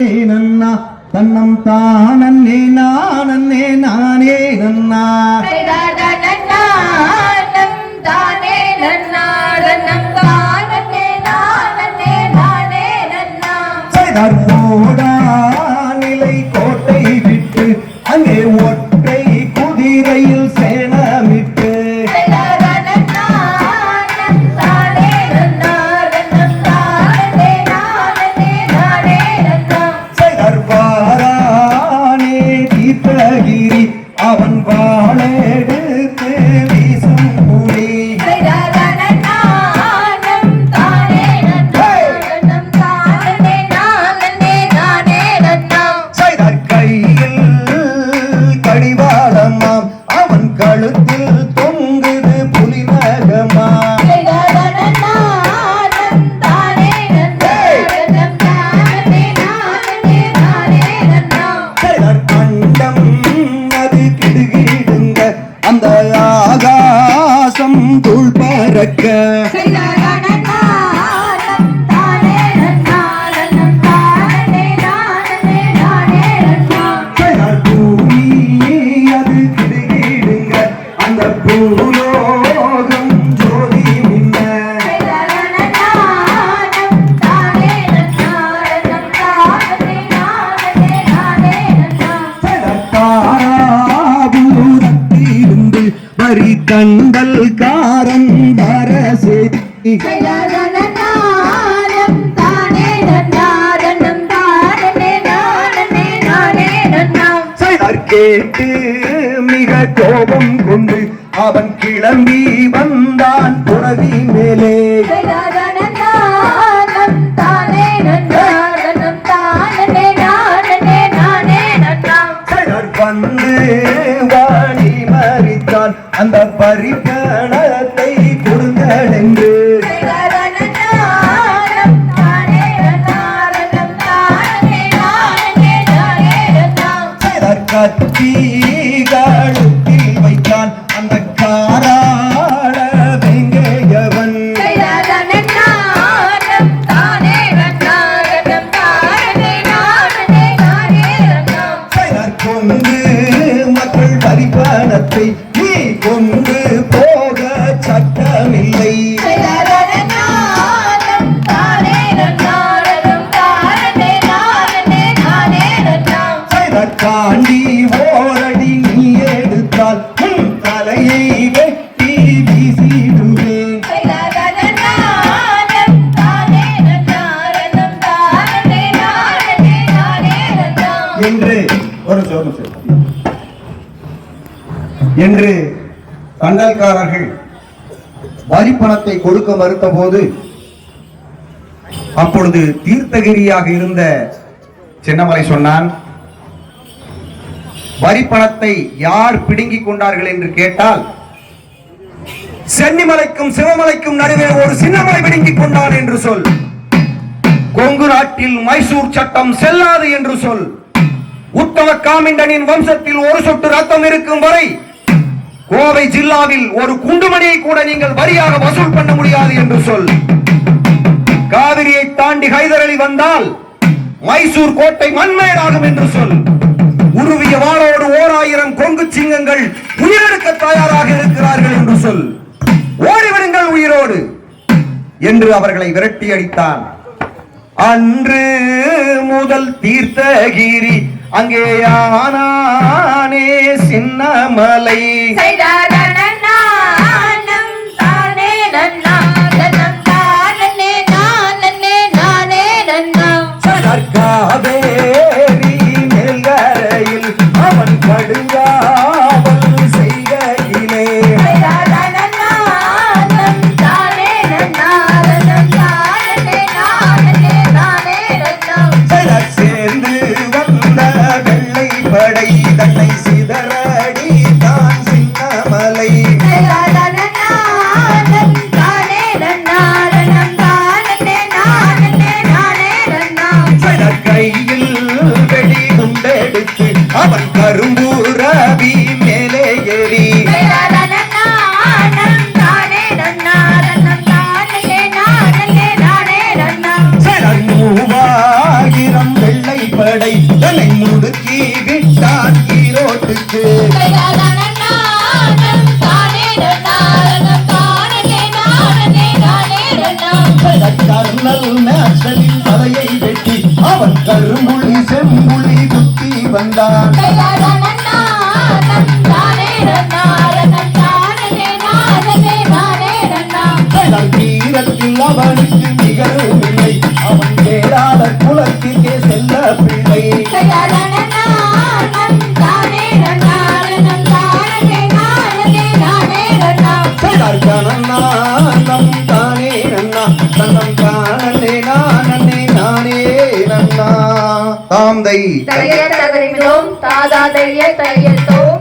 நன்னா தன்னம் தானே நானே நானே நன்னா போடா நிலை கோட்டை விட்டு அங்கே ஒற்றை குதிரையில் சேனமிட்டு தீர்த்தகிரி அவன் வாழெடுத்து வீசும் புலி கையில் கடிவாளமாம் அவன் கழுத்தில் தொங்குது புலி நகமா அந்த ஆகாசம் தூள் பறக்க பூமி அது கிடுகிடுங்க அந்த பூலோகம் ஜோதி மின்ன பரி கண்டல் காரம் அரசே கேட்டு மிக கோபம் கொண்டு அவன் கிளம்பி வந்தான் புறவி மேலே வந்து வாணி மறித்தான் அந்த பரிபணத்தை கொடுங்கள் என்று கத்தி கழுத்தில் வைத்தான் அந்த காராள வெங்கையவன் கொண்டு மக்கள் பரிபாலத்தை நீ கொண்டு போக சட்டமில்லை காண்டி ஓரடி நீ எடுத்தால் தலையை வெட்டி வீசிடுவேன் என்று ஒரு என்று தண்டல்காரர்கள் வரி பணத்தை கொடுக்க மறுத்த போது அப்பொழுது தீர்த்தகிரியாக இருந்த சின்னமலை சொன்னான், வரி பணத்தை யார் பிடுங்கிக் கொண்டார்கள் என்று கேட்டால் சென்னிமலைக்கும் சிவமலைக்கும் நடுவே ஒரு சின்னமலை பிடுங்கிக் கொண்டான் என்று சொல். கொங்கு நாட்டில் மைசூர் சட்டம் செல்லாது என்று சொல். உத்தம காமிண்டனின் வம்சத்தில் ஒரு சொட்டு ரத்தம் இருக்கும் வரை கோவை ஜில்லாவில் ஒரு குண்டுமணியை கூட நீங்கள் வரியாக வசூல் பண்ண முடியாது என்று சொல். காவிரியை தாண்டி ஹைதர் அலி வந்தால் மைசூர் கோட்டை மண்மேடாகும் என்று சொல். உருவிய வாளோடு 1000 கொங்கு சிங்கங்கள் உயிரெடுக்க தயாராக இருக்கிறார்கள் என்று சொல். ஓடிவிடுங்கள் உயிரோடு என்று அவர்களை விரட்டி அடித்தான். அன்று முதல் தீர்த்தகிரி அங்கே ஆனானே சின்னமலை. காவேரி மேல்கரையில் அவன் கடுங்காவல் செய்கையிலே சேர்ந்து வந்த வெள்ளை படை தன்னை சிதறடி தான் சின்னமலை. கையில் வெடி குண்டெடுத்து அவன் கரும்பூரவி மேலே ஏறி வெள்ளை படை தன்னை முடுக்கி விட்டான் ஈரோட்டுக்கு. கர்னல் நேசனின் தலையை வெட்டி அவன் கரும்புலி செம்புலி குத்தி வந்தான். தீரத்தில் அவனுக்கு நிகழ்வில்லை அவன் கேளாத குலத்திற்கே செல்ல பிள்ளை. நம் தானே நன்னா தன்னம் தானே நானே நானே நன்னா தாம் தை தைய தகரிமிதோம் தாதா தைய தையத்தோம்